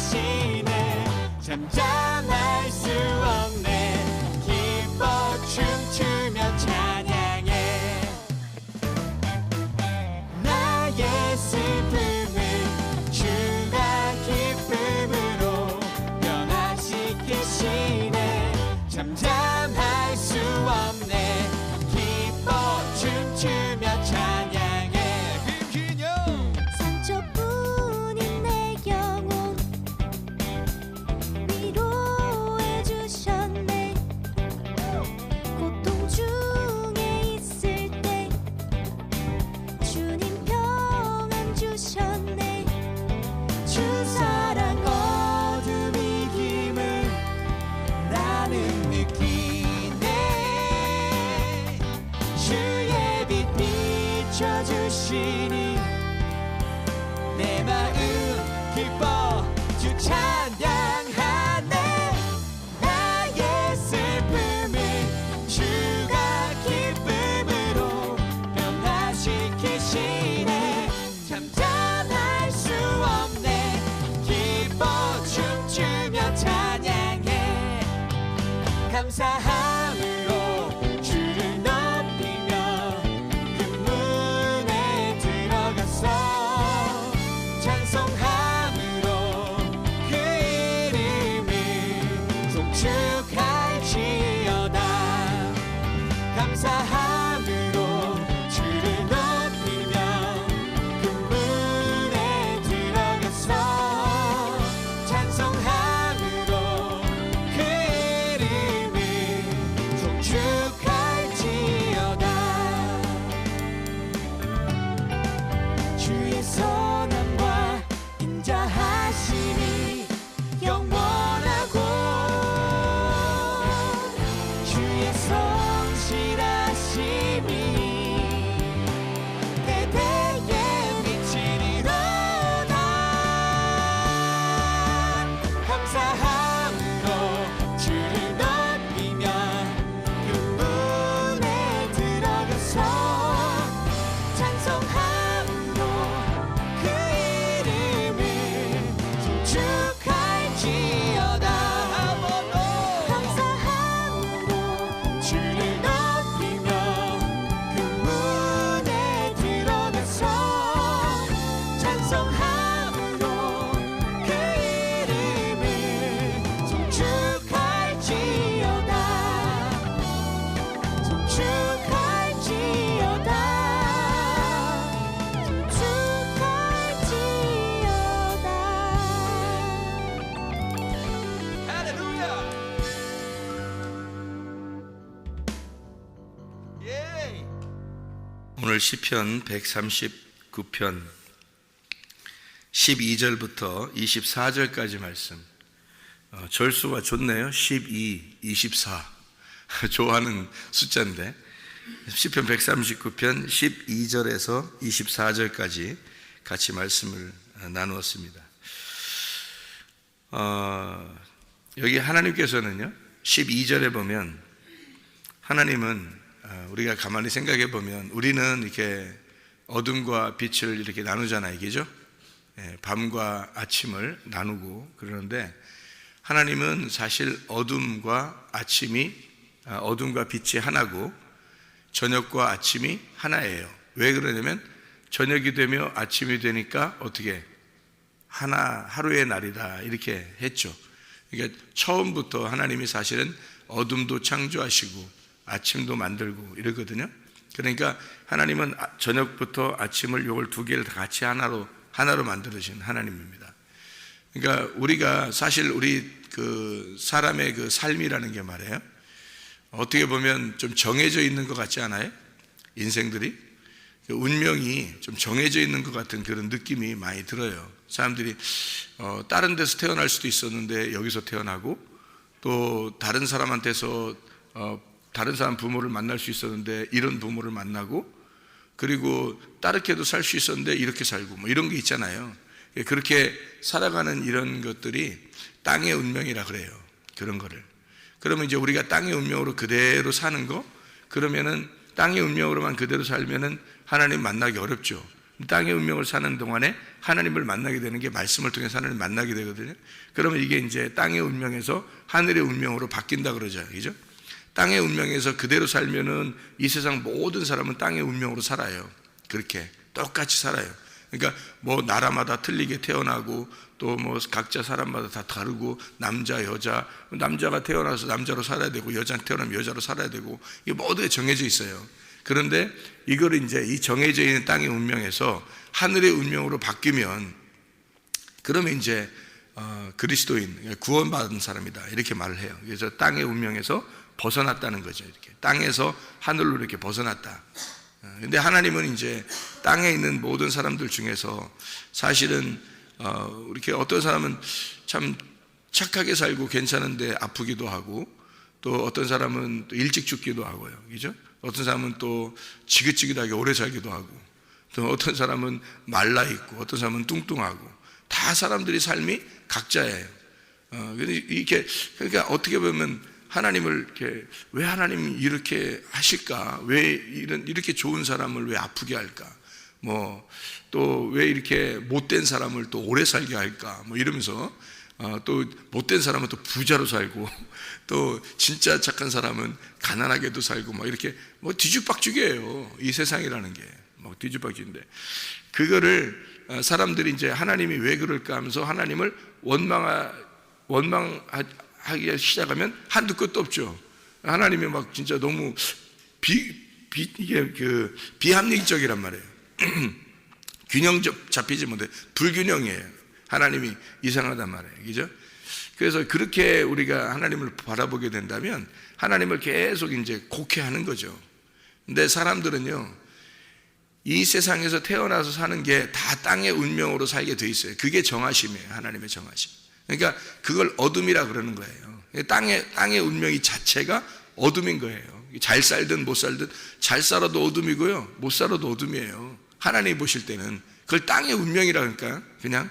계시네. 잠잠할 수 없네. 기뻐 춤추며 찬양해. 나의 슬픔을 주가 기쁨으로 변화시키시네. 잠잠할 수 없네. 기뻐 춤추며 찬양해. 김진영. 상처뿐인 내 영혼 위로해 주셨네. 고통 중에 있을 때 주님 평안 주셨네. 주 사랑 어둠이 김을 나는 느끼네. 주의 빛 비춰주시니 내 마음 기뻐 주 찬양하네. 나의 슬픔을 주가 기쁨으로 변화시키시네. 잠잠할 수 없네. 기뻐 춤추며 찬양해. 감사함으로 주를 높이며 그 문에 들어가서 찬송함으로 그 이름을 송축할지어다. 감사함으로 주를 높이며 그 문에 들어가서 찬송함으로 그 이름을 송축할지어다. 주의 선함과 인자하심이 영원하고 주의 성실하심이 대대에 미치리로다. 감사함으로 주를 높이며 그 문에 들어가서 찬송함으로 그 이름을 송축할지어다. 감사함으로 주를 높이며 그 문에 들어가서 찬송함으로 그 이름을 송축할지어다. 송축할지어다. 송축할지어다. 할렐루야. 예. 오늘 시편 139편 12절부터 24절까지 말씀. 절수가 좋네요. 12, 24 좋아하는 숫자인데 시편 139편 12절에서 24절까지 같이 말씀을 나누었습니다. 여기 하나님께서는요 12절에 보면 하나님은 우리가 가만히 생각해 보면 우리는 이렇게 어둠과 빛을 이렇게 나누잖아요, 그죠? 밤과 아침을 나누고 그러는데 하나님은 사실 어둠과 빛이 하나고 저녁과 아침이 하나예요. 왜 그러냐면 저녁이 되며 아침이 되니까 어떻게 하루의 날이다 이렇게 했죠. 그러니까 처음부터 하나님이 사실은 어둠도 창조하시고 아침도 만들고 이러거든요. 그러니까 하나님은 저녁부터 아침을 요걸 두 개를 다 같이 하나로 만들으신 하나님입니다. 그러니까 우리가 사실 우리 그 사람의 그 삶이라는 게 말이에요. 어떻게 보면 좀 정해져 있는 것 같지 않아요? 인생들이 운명이 좀 정해져 있는 것 같은 그런 느낌이 많이 들어요. 사람들이 다른 데서 태어날 수도 있었는데 여기서 태어나고 또 다른 사람한테서 다른 사람 부모를 만날 수 있었는데 이런 부모를 만나고 그리고 따르게도 살 수 있었는데 이렇게 살고 뭐 이런 게 있잖아요. 그렇게 살아가는 이런 것들이 땅의 운명이라 그래요. 그런 거를. 그러면 이제 우리가 땅의 운명으로 그대로 사는 거, 그러면은 땅의 운명으로만 그대로 살면은 하나님 만나기 어렵죠. 땅의 운명을 사는 동안에 하나님을 만나게 되는 게 말씀을 통해서 하나님을 만나게 되거든요. 그러면 이게 이제 땅의 운명에서 하늘의 운명으로 바뀐다 그러죠. 그죠? 땅의 운명에서 그대로 살면은 이 세상 모든 사람은 땅의 운명으로 살아요. 그렇게 똑같이 살아요. 그러니까 뭐 나라마다 틀리게 태어나고 또 뭐 각자 사람마다 다 다르고 남자 여자, 남자가 태어나서 남자로 살아야 되고 여자는 태어나면 여자로 살아야 되고 이게 모두 정해져 있어요. 그런데 이걸 이제 이 정해져 있는 땅의 운명에서 하늘의 운명으로 바뀌면 그러면 이제 그리스도인, 구원받은 사람이다 이렇게 말을 해요. 그래서 땅의 운명에서 벗어났다는 거죠. 이렇게 땅에서 하늘로 이렇게 벗어났다. 근데 하나님은 이제 땅에 있는 모든 사람들 중에서 사실은 이렇게 어떤 사람은 참 착하게 살고 괜찮은데 아프기도 하고 또 어떤 사람은 또 일찍 죽기도 하고요. 그죠? 어떤 사람은 또 지긋지긋하게 오래 살기도 하고 또 어떤 사람은 말라 있고 어떤 사람은 뚱뚱하고 다 사람들이 삶이 각자예요. 이렇게 그러니까 어떻게 보면 하나님을 이렇게 왜 하나님이 이렇게 하실까? 왜 이렇게 좋은 사람을 왜 아프게 할까? 뭐 또 왜 이렇게 못된 사람을 또 오래 살게 할까? 뭐 이러면서 또 못된 사람은 또 부자로 살고 또 진짜 착한 사람은 가난하게도 살고 막 이렇게 뭐 뒤죽박죽이에요. 이 세상이라는 게 뭐 뒤죽박죽인데 그거를 사람들이 이제 하나님이 왜 그럴까 하면서 하나님을 원망하기 시작하면 한두 끝도 없죠. 하나님이 막 진짜 너무 이게 비합리적이란 말이에요. 균형 잡히지 못해 불균형이에요. 하나님이 이상하단 말이에요. 그죠? 그래서 그렇게 우리가 하나님을 바라보게 된다면 하나님을 계속 이제 곡해하는 거죠. 근데 사람들은요, 이 세상에서 태어나서 사는 게 다 땅의 운명으로 살게 돼 있어요. 그게 정하심이에요. 하나님의 정하심. 그러니까 그걸 어둠이라 그러는 거예요. 땅의 운명이 자체가 어둠인 거예요. 잘 살든 못 살든 잘 살아도 어둠이고요, 못 살아도 어둠이에요. 하나님이 보실 때는 그걸 땅의 운명이라 그러니까 그냥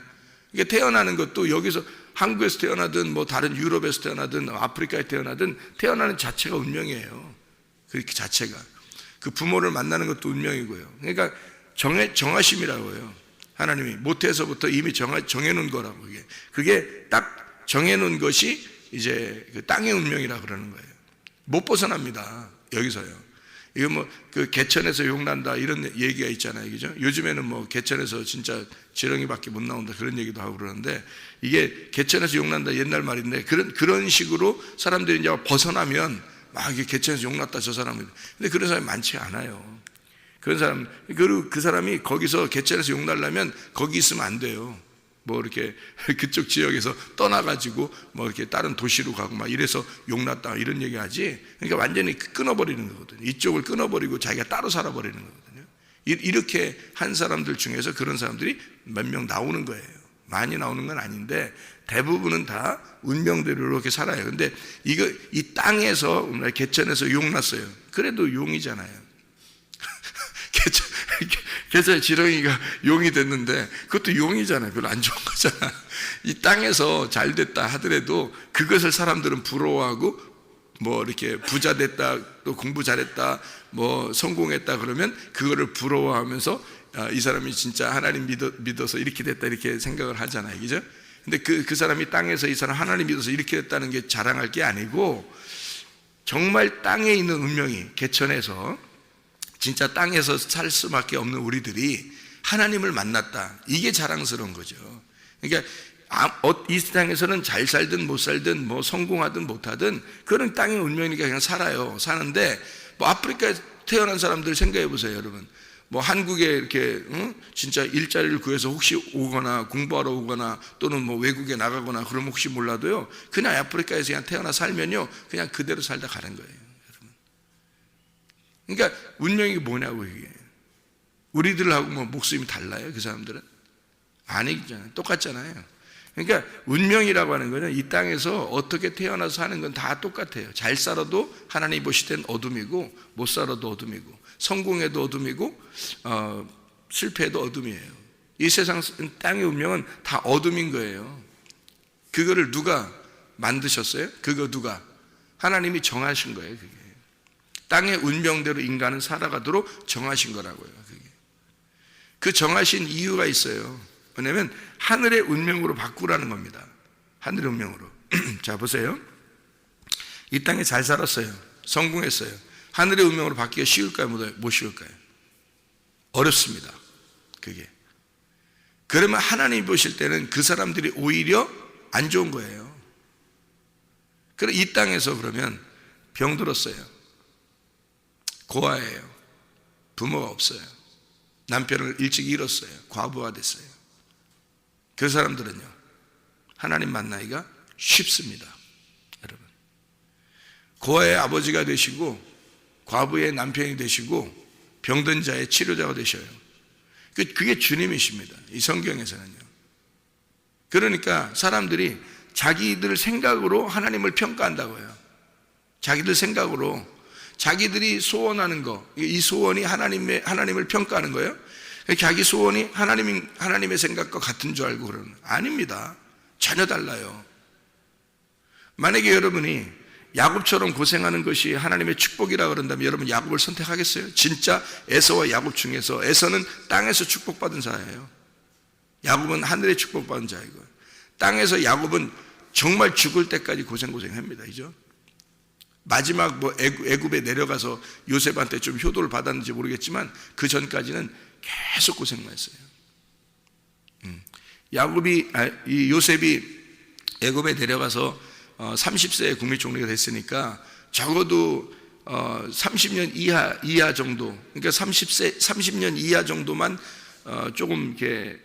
이게 태어나는 것도 여기서 한국에서 태어나든 뭐 다른 유럽에서 태어나든 아프리카에 태어나든 태어나는 자체가 운명이에요. 그렇게 자체가 그 부모를 만나는 것도 운명이고요. 그러니까 정하심이라고 해요. 하나님이 모태에서부터 이미 정해놓은 거라고. 그게 딱 정해놓은 것이 이제 그 땅의 운명이라 그러는 거예요. 못 벗어납니다. 여기서요. 이거 뭐 그 개천에서 용난다 이런 얘기가 있잖아요. 그죠? 요즘에는 뭐 개천에서 진짜 지렁이밖에 못 나온다 그런 얘기도 하고 그러는데 이게 개천에서 용난다 옛날 말인데 그런 식으로 사람들이 이제 벗어나면 막 이게 개천에서 용났다 저 사람은. 근데 그런 사람이 많지 않아요. 그런 사람, 그리고 그 사람이 거기서 개천에서 용날려면 거기 있으면 안 돼요. 뭐 이렇게 그쪽 지역에서 떠나가지고 뭐 이렇게 다른 도시로 가고 막 이래서 용났다 이런 얘기 하지. 그러니까 완전히 끊어버리는 거거든요. 이쪽을 끊어버리고 자기가 따로 살아버리는 거거든요. 이렇게 한 사람들 중에서 그런 사람들이 몇 명 나오는 거예요. 많이 나오는 건 아닌데 대부분은 다 운명대로 이렇게 살아요. 근데 이 땅에서 개천에서 용났어요. 그래도 용이잖아요. 개천에 지렁이가 용이 됐는데 그것도 용이잖아요. 별로 안 좋은 거잖아. 이 땅에서 잘 됐다 하더라도 그것을 사람들은 부러워하고 뭐 이렇게 부자 됐다 또 공부 잘했다 뭐 성공했다 그러면 그거를 부러워하면서 이 사람이 진짜 하나님 믿어서 이렇게 됐다 이렇게 생각을 하잖아요. 그죠? 근데 그 사람이 땅에서 이 사람 하나님 믿어서 이렇게 됐다는 게 자랑할 게 아니고 정말 땅에 있는 운명이 개천에서 진짜 땅에서 살 수밖에 없는 우리들이 하나님을 만났다. 이게 자랑스러운 거죠. 그러니까 이 세상에서는 잘 살든 못 살든 뭐 성공하든 못하든 그런 땅의 운명이니까 그냥 살아요. 사는데 뭐 아프리카에 태어난 사람들 생각해 보세요, 여러분. 뭐 한국에 이렇게 진짜 일자리를 구해서 혹시 오거나 공부하러 오거나 또는 뭐 외국에 나가거나 그러면 혹시 몰라도요, 그냥 아프리카에서 그냥 태어나 살면요 그냥 그대로 살다 가는 거예요. 그러니까 운명이 뭐냐고. 이게 우리들하고 뭐 목숨이 달라요? 그 사람들은 아니잖아요. 똑같잖아요. 그러니까 운명이라고 하는 거는 이 땅에서 어떻게 태어나서 사는 건 다 똑같아요. 잘 살아도 하나님 보실 땐 어둠이고 못 살아도 어둠이고 성공해도 어둠이고 실패해도 어둠이에요. 이 세상 땅의 운명은 다 어둠인 거예요. 그거를 누가 만드셨어요? 그거 누가? 하나님이 정하신 거예요. 그게 땅의 운명대로 인간은 살아가도록 정하신 거라고요. 그게. 그 정하신 이유가 있어요. 왜냐하면 하늘의 운명으로 바꾸라는 겁니다. 하늘의 운명으로. 자, 보세요. 이 땅에 잘 살았어요. 성공했어요. 하늘의 운명으로 바뀌기가 쉬울까요? 못 쉬울까요? 어렵습니다. 그게. 그러면 하나님이 보실 때는 그 사람들이 오히려 안 좋은 거예요. 그럼 이 땅에서 그러면 병들었어요. 고아예요. 부모가 없어요. 남편을 일찍 잃었어요. 과부하 됐어요. 그 사람들은요, 하나님 만나기가 쉽습니다. 여러분, 고아의 아버지가 되시고 과부의 남편이 되시고 병든 자의 치료자가 되셔요. 그게 주님이십니다. 이 성경에서는요. 그러니까 사람들이 자기들 생각으로 하나님을 평가한다고요. 자기들 생각으로 자기들이 소원하는 거, 이 소원이 하나님을 평가하는 거예요. 자기 소원이 하나님의 생각과 같은 줄 알고 그러는. 아닙니다. 전혀 달라요. 만약에 여러분이 야곱처럼 고생하는 것이 하나님의 축복이라 그런다면 여러분 야곱을 선택하겠어요? 진짜 에서와 야곱 중에서 에서는 땅에서 축복받은 자예요. 야곱은 하늘의 축복받은 자이고, 땅에서 야곱은 정말 죽을 때까지 고생합니다. 그죠? 마지막 애굽에 내려가서 요셉한테 좀 효도를 받았는지 모르겠지만 그 전까지는 계속 고생만 했어요. 요셉이 애굽에 내려가서 30세에 국립총리가 됐으니까 적어도 30년 이하 정도, 그러니까 30년 이하 정도만 조금 이렇게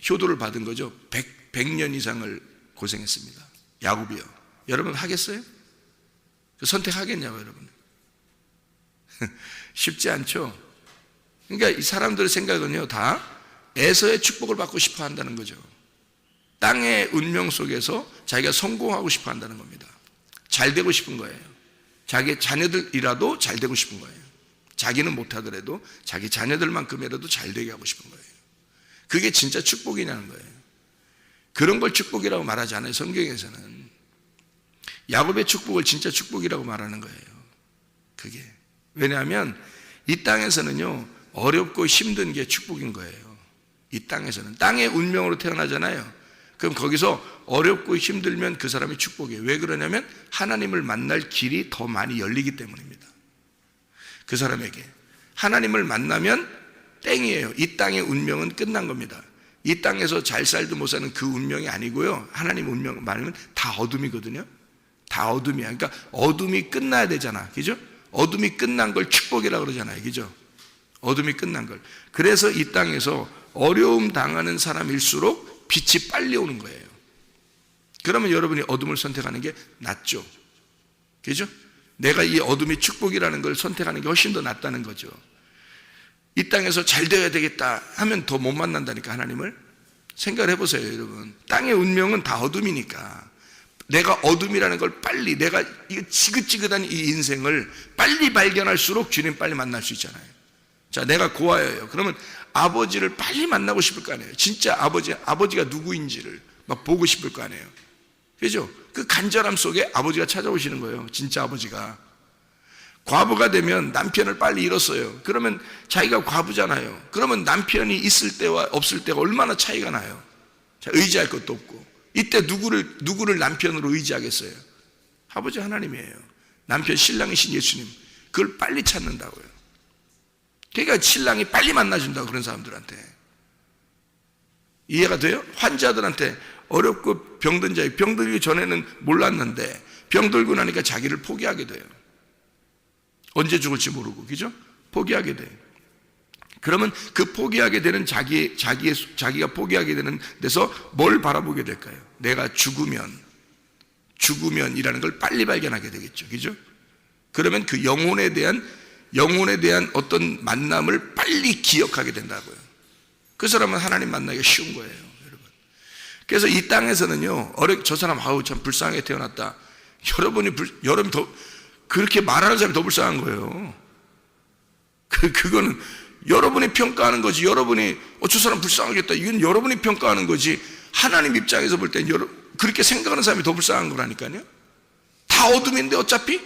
효도를 받은 거죠. 100년 이상을 고생했습니다. 야곱이요. 여러분 하겠어요? 선택하겠냐고 여러분. 쉽지 않죠. 그러니까 이 사람들의 생각은요, 다 에서의 축복을 받고 싶어 한다는 거죠. 땅의 운명 속에서 자기가 성공하고 싶어 한다는 겁니다. 잘 되고 싶은 거예요. 자기 자녀들이라도 잘 되고 싶은 거예요. 자기는 못하더라도 자기 자녀들만큼이라도 잘 되게 하고 싶은 거예요. 그게 진짜 축복이냐는 거예요. 그런 걸 축복이라고 말하지 않아요. 성경에서는 야곱의 축복을 진짜 축복이라고 말하는 거예요. 그게. 왜냐하면 이 땅에서는요, 어렵고 힘든 게 축복인 거예요. 이 땅에서는 땅의 운명으로 태어나잖아요. 그럼 거기서 어렵고 힘들면 그 사람이 축복이에요. 왜 그러냐면 하나님을 만날 길이 더 많이 열리기 때문입니다. 그 사람에게 하나님을 만나면 땡이에요. 이 땅의 운명은 끝난 겁니다. 이 땅에서 잘 살도 못 사는 그 운명이 아니고요, 하나님 운명 말하면 다 어둠이거든요. 다 어둠이야. 그러니까 어둠이 끝나야 되잖아. 그죠? 어둠이 끝난 걸 축복이라고 그러잖아요. 그죠? 어둠이 끝난 걸. 그래서 이 땅에서 어려움 당하는 사람일수록 빛이 빨리 오는 거예요. 그러면 여러분이 어둠을 선택하는 게 낫죠. 그죠? 내가 이 어둠이 축복이라는 걸 선택하는 게 훨씬 더 낫다는 거죠. 이 땅에서 잘 되어야 되겠다 하면 더 못 만난다니까, 하나님을. 생각을 해보세요, 여러분. 땅의 운명은 다 어둠이니까 내가 어둠이라는 걸 빨리, 내가 이 지긋지긋한 이 인생을 빨리 발견할수록 주님 빨리 만날 수 있잖아요. 자, 내가 고아예요. 그러면 아버지를 빨리 만나고 싶을 거 아니에요. 진짜 아버지가 누구인지를 막 보고 싶을 거 아니에요. 그죠? 그 간절함 속에 아버지가 찾아오시는 거예요. 진짜 아버지가. 과부가 되면 남편을 빨리 잃었어요. 그러면 자기가 과부잖아요. 그러면 남편이 있을 때와 없을 때가 얼마나 차이가 나요. 자, 의지할 것도 없고. 이때 누구를 남편으로 의지하겠어요? 아버지 하나님이에요. 남편 신랑이신 예수님. 그걸 빨리 찾는다고요. 그러니까 신랑이 빨리 만나준다고, 그런 사람들한테. 이해가 돼요? 환자들한테, 어렵고 병든 자에, 병들기 전에는 몰랐는데 병들고 나니까 자기를 포기하게 돼요. 언제 죽을지 모르고, 그죠? 포기하게 돼요. 그러면 그 포기하게 되는 자기가 포기하게 되는 데서 뭘 바라보게 될까요? 내가 죽으면이라는 걸 빨리 발견하게 되겠죠. 그죠? 그러면 그 영혼에 대한 어떤 만남을 빨리 기억하게 된다고요. 그 사람은 하나님 만나기가 쉬운 거예요, 여러분. 그래서 이 땅에서는요, 저 사람 아우 참 불쌍하게 태어났다. 여러분 더 그렇게 말하는 사람이 더 불쌍한 거예요. 그거는 여러분이 평가하는 거지. 여러분이 저 사람 불쌍하겠다, 이건 여러분이 평가하는 거지. 하나님 입장에서 볼 땐 그렇게 생각하는 사람이 더 불쌍한 거라니까요. 다 어둠인데 어차피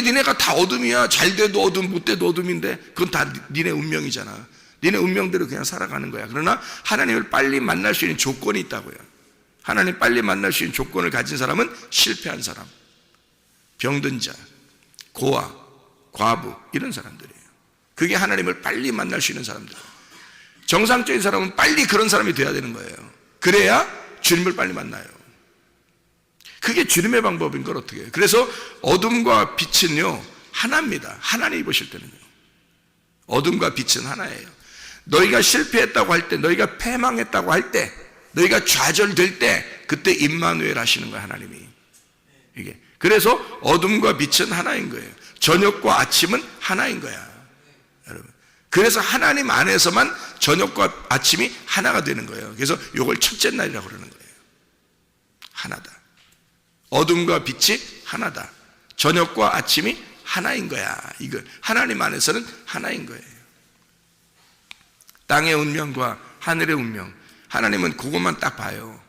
니네가 다 어둠이야. 잘 돼도 어둠, 못 돼도 어둠인데 그건 다 니네 운명이잖아. 니네 운명대로 그냥 살아가는 거야. 그러나 하나님을 빨리 만날 수 있는 조건이 있다고요. 하나님 빨리 만날 수 있는 조건을 가진 사람은 실패한 사람, 병든 자, 고아, 과부 이런 사람들이에요. 그게 하나님을 빨리 만날 수 있는 사람들이에요. 정상적인 사람은 빨리 그런 사람이 돼야 되는 거예요. 그래야 주님을 빨리 만나요. 그게 주님의 방법인 걸 어떻게 해요? 그래서 어둠과 빛은요 하나입니다. 하나님이 보실 때는요 어둠과 빛은 하나예요. 너희가 실패했다고 할 때, 너희가 패망했다고 할 때, 너희가 좌절될 때 그때 임마누엘 하시는 거예요. 하나님이. 이게 그래서 어둠과 빛은 하나인 거예요. 저녁과 아침은 하나인 거야, 여러분. 그래서 하나님 안에서만 저녁과 아침이 하나가 되는 거예요. 그래서 이걸 첫째 날이라고 그러는 거예요. 하나다. 어둠과 빛이 하나다. 저녁과 아침이 하나인 거야. 이거 하나님 안에서는 하나인 거예요. 땅의 운명과 하늘의 운명, 하나님은 그것만 딱 봐요.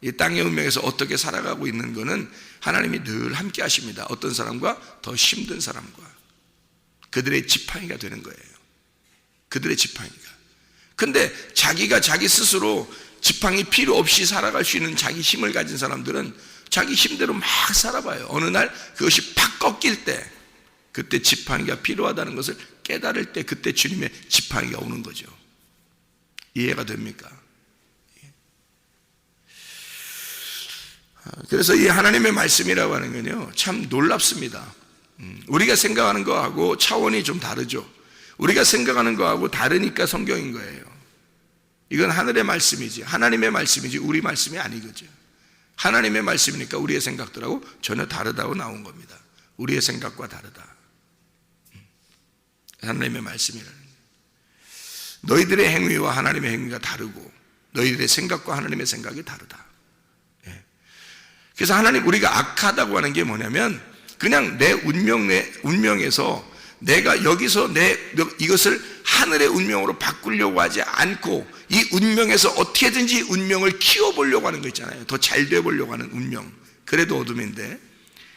이 땅의 운명에서 어떻게 살아가고 있는 거는 하나님이 늘 함께 하십니다. 어떤 사람과 더 힘든 사람과 그들의 지팡이가 되는 거예요. 그들의 지팡이가. 근데 자기가 자기 스스로 지팡이 필요 없이 살아갈 수 있는 자기 힘을 가진 사람들은 자기 힘대로 막 살아봐요. 어느 날 그것이 팍 꺾일 때, 그때 지팡이가 필요하다는 것을 깨달을 때 그때 주님의 지팡이가 오는 거죠. 이해가 됩니까? 그래서 이 하나님의 말씀이라고 하는 건요 참 놀랍습니다. 우리가 생각하는 거하고 차원이 좀 다르죠. 우리가 생각하는 거하고 다르니까 성경인 거예요. 이건 하늘의 말씀이지, 하나님의 말씀이지 우리 말씀이 아니거죠. 하나님의 말씀이니까 우리의 생각들하고 전혀 다르다고 나온 겁니다. 우리의 생각과 다르다. 하나님의 말씀이라는 거예요. 너희들의 행위와 하나님의 행위가 다르고 너희들의 생각과 하나님의 생각이 다르다. 그래서 하나님, 우리가 악하다고 하는 게 뭐냐면 그냥 내 운명에서 내가 여기서 이것을 하늘의 운명으로 바꾸려고 하지 않고 이 운명에서 어떻게든지 운명을 키워보려고 하는 거 있잖아요. 더 잘 되어보려고 하는 운명. 그래도 어둠인데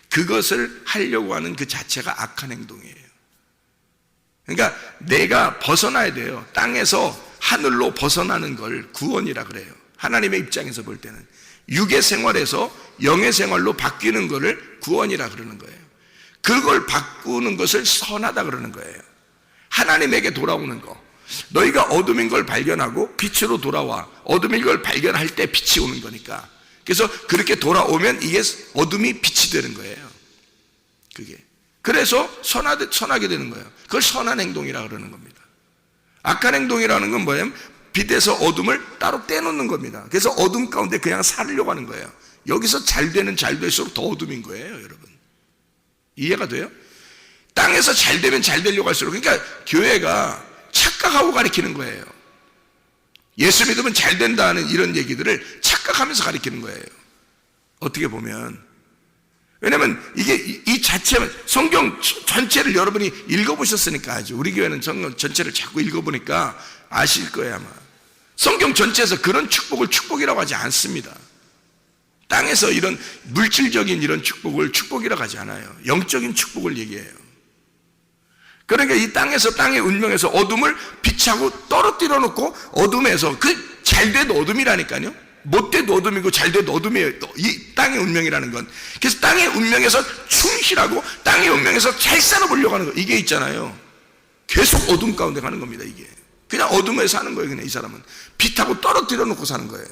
그것을 하려고 하는 그 자체가 악한 행동이에요. 그러니까 내가 벗어나야 돼요. 땅에서 하늘로 벗어나는 걸 구원이라 그래요. 하나님의 입장에서 볼 때는 육의 생활에서 영의 생활로 바뀌는 것을 구원이라 그러는 거예요. 그걸 바꾸는 것을 선하다 그러는 거예요. 하나님에게 돌아오는 거. 너희가 어둠인 걸 발견하고 빛으로 돌아와. 어둠인 걸 발견할 때 빛이 오는 거니까. 그래서 그렇게 돌아오면 이게 어둠이 빛이 되는 거예요. 그게. 그래서 선하게 되는 거예요. 그걸 선한 행동이라 그러는 겁니다. 악한 행동이라는 건 뭐냐면 빛에서 어둠을 따로 떼놓는 겁니다. 그래서 어둠 가운데 그냥 살려고 하는 거예요. 여기서 잘 될수록 더 어둠인 거예요, 여러분. 이해가 돼요? 땅에서 잘 되면 잘 되려고 할수록, 그러니까 교회가 착각하고 가르치는 거예요. 예수 믿으면 잘 된다는 이런 얘기들을 착각하면서 가르치는 거예요. 어떻게 보면. 왜냐면 이게 이 자체는 성경 전체를 여러분이 읽어보셨으니까 아주, 우리 교회는 성경 전체를 자꾸 읽어보니까 아실 거예요 아마. 성경 전체에서 그런 축복을 축복이라고 하지 않습니다. 땅에서 이런 물질적인 이런 축복을 축복이라고 하지 않아요. 영적인 축복을 얘기해요. 그러니까 이 땅에서, 땅의 운명에서 어둠을 빛하고 떨어뜨려 놓고 어둠에서, 그 잘돼도 어둠이라니까요. 못돼도 어둠이고 잘돼도 어둠이에요. 이 땅의 운명이라는 건. 그래서 땅의 운명에서 충실하고 땅의 운명에서 잘 살아보려고 하는 거, 이게 있잖아요. 계속 어둠 가운데 가는 겁니다. 이게 그냥 어둠에 사는 거예요. 그냥 이 사람은 빛하고 떨어뜨려 놓고 사는 거예요.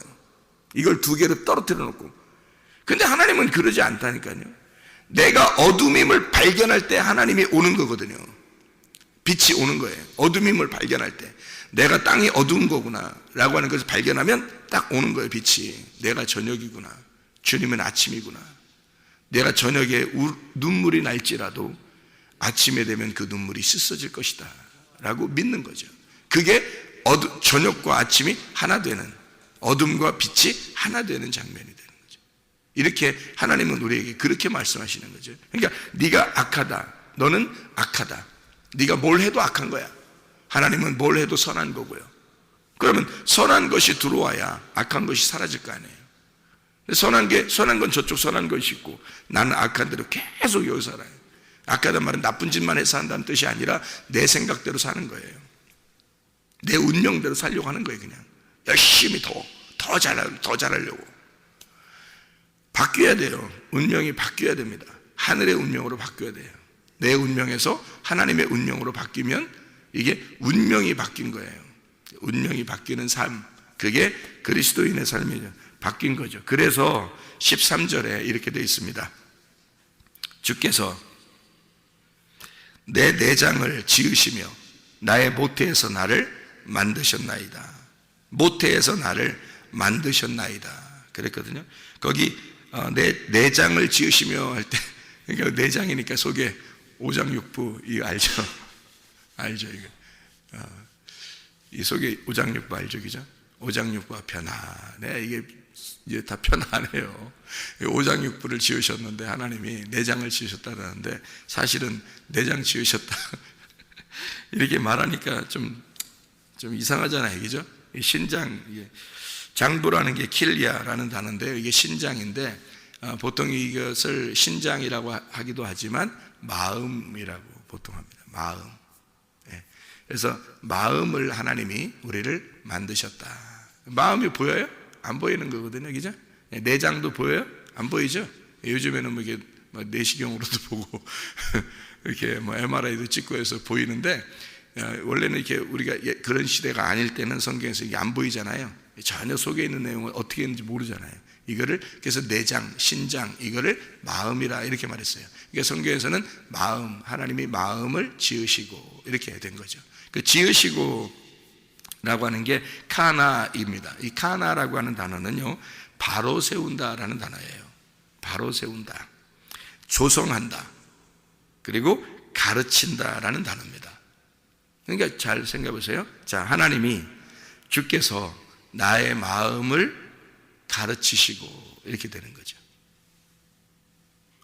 이걸 두 개를 떨어뜨려 놓고. 근데 하나님은 그러지 않다니까요. 내가 어둠임을 발견할 때 하나님이 오는 거거든요. 빛이 오는 거예요. 어둠임을 발견할 때 내가 땅이 어두운 거구나 라고 하는 것을 발견하면 딱 오는 거예요. 빛이. 내가 저녁이구나, 주님은 아침이구나. 내가 저녁에 눈물이 날지라도 아침에 되면 그 눈물이 씻어질 것이다 라고 믿는 거죠. 그게 저녁과 아침이 하나 되는, 어둠과 빛이 하나 되는 장면이 되는 거죠. 이렇게 하나님은 우리에게 그렇게 말씀하시는 거죠. 그러니까 네가 악하다, 너는 악하다, 네가 뭘 해도 악한 거야. 하나님은 뭘 해도 선한 거고요. 그러면 선한 것이 들어와야 악한 것이 사라질 거 아니에요. 선한 건 저쪽 선한 것이 있고 나는 악한 대로 계속 여기 살아요. 악하단 말은 나쁜 짓만 해서 한다는 뜻이 아니라 내 생각대로 사는 거예요. 내 운명대로 살려고 하는 거예요. 그냥 열심히 더 잘하려고. 바뀌어야 돼요. 운명이 바뀌어야 됩니다. 하늘의 운명으로 바뀌어야 돼요. 내 운명에서 하나님의 운명으로 바뀌면 이게 운명이 바뀐 거예요. 운명이 바뀌는 삶, 그게 그리스도인의 삶이죠. 바뀐 거죠. 그래서 13절에 이렇게 되어 있습니다. 주께서 내 내장을 지으시며 나의 모태에서 나를 만드셨나이다. 모태에서 나를 만드셨나이다. 그랬거든요. 거기 내 내장을 지으시며 할 때, 그러니까 내장이니까 속에 오장육부, 이거 알죠? 알죠, 이거. 이 속에 오장육부 알죠, 그죠? 오장육부가 편안해. 이게 다 편안해요. 오장육부를 지으셨는데 하나님이 내장을 지으셨다는데 사실은 내장 지으셨다. 이렇게 말하니까 좀 이상하잖아요, 그죠? 신장, 장부라는 게 킬리아라는 단어인데요. 이게 신장인데 보통 이것을 신장이라고 하기도 하지만 마음이라고 보통 합니다. 마음. 그래서 마음을 하나님이 우리를 만드셨다. 마음이 보여요? 안 보이는 거거든요, 그죠? 내장도 보여요? 안 보이죠? 요즘에는 뭐 이게 내시경으로도 보고 이렇게 뭐 MRI도 찍고 해서 보이는데 원래는 이렇게 우리가 그런 시대가 아닐 때는 성경에서 이게 안 보이잖아요. 전혀 속에 있는 내용을 어떻게 했는지 모르잖아요. 이거를 그래서 내장, 신장, 이거를 마음이라 이렇게 말했어요. 그러니까 성경에서는 마음, 하나님이 마음을 지으시고 이렇게 된 거죠. 그 지으시고 라고 하는 게 카나입니다. 이 카나라고 하는 단어는요, 바로 세운다라는 단어예요. 바로 세운다, 조성한다, 그리고 가르친다라는 단어입니다. 그러니까 잘 생각해 보세요. 자, 하나님이 주께서 나의 마음을 가르치시고 이렇게 되는 거죠.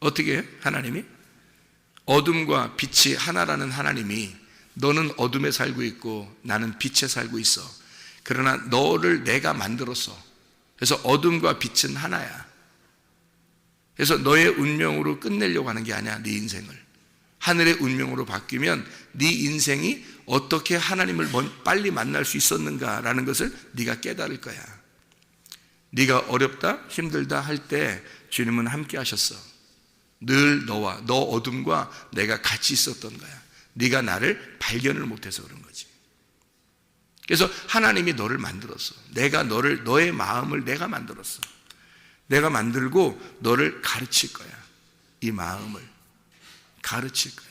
어떻게 해요? 하나님이 어둠과 빛이 하나라는 하나님이 너는 어둠에 살고 있고 나는 빛에 살고 있어. 그러나 너를 내가 만들었어. 그래서 어둠과 빛은 하나야. 그래서 너의 운명으로 끝내려고 하는 게 아니야. 네 인생을 하늘의 운명으로 바뀌면 네 인생이 어떻게 하나님을 빨리 만날 수 있었는가라는 것을 네가 깨달을 거야. 네가 어렵다, 힘들다 할 때 주님은 함께 하셨어. 늘 너와 너 어둠과 내가 같이 있었던 거야. 네가 나를 발견을 못해서 그런 거지. 그래서 하나님이 너를 만들었어. 내가 너의 마음을 내가 만들었어. 내가 만들고 너를 가르칠 거야. 이 마음을 가르칠 거야.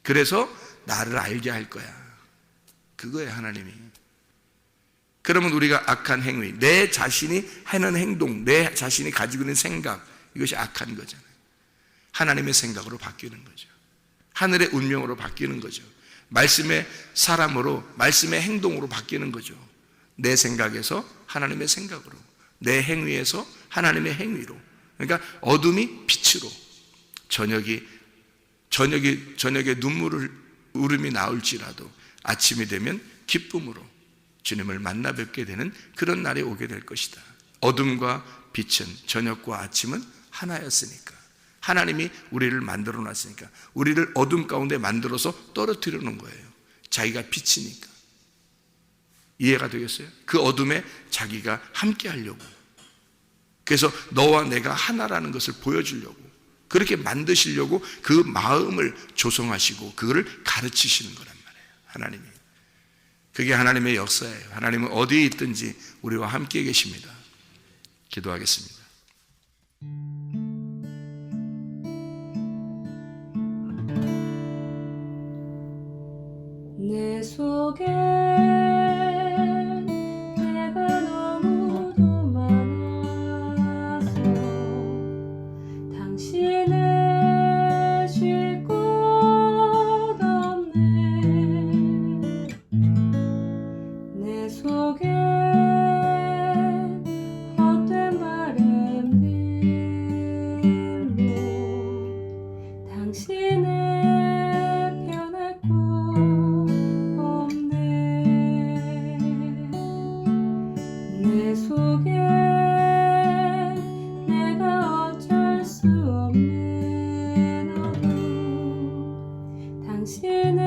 그래서 나를 알게 할 거야. 그거예요, 하나님이. 그러면 우리가 악한 행위, 내 자신이 하는 행동, 내 자신이 가지고 있는 생각, 이것이 악한 거잖아요. 하나님의 생각으로 바뀌는 거죠. 하늘의 운명으로 바뀌는 거죠. 말씀의 사람으로, 말씀의 행동으로 바뀌는 거죠. 내 생각에서 하나님의 생각으로, 내 행위에서 하나님의 행위로. 그러니까 어둠이 빛으로, 저녁에 눈물을 울음이 나올지라도 아침이 되면 기쁨으로 주님을 만나 뵙게 되는 그런 날이 오게 될 것이다. 어둠과 빛은, 저녁과 아침은 하나였으니까. 하나님이 우리를 만들어 놨으니까 우리를 어둠 가운데 만들어서 떨어뜨려 놓은 거예요. 자기가 빛이니까. 이해가 되겠어요? 그 어둠에 자기가 함께 하려고. 그래서 너와 내가 하나라는 것을 보여주려고, 그렇게 만드시려고 그 마음을 조성하시고 그거를 가르치시는 거란 말이에요, 하나님이. 그게 하나님의 역사예요. 하나님은 어디에 있든지 우리와 함께 계십니다. 기도하겠습니다. 내 속에 내가 너무도 많아서 당신을 쉴 곳 없네. 내 속에 헛된 바램들로 당신을 변할 곳 없네. 내 속에 내가 어쩔 수 없는 어둠, 당신을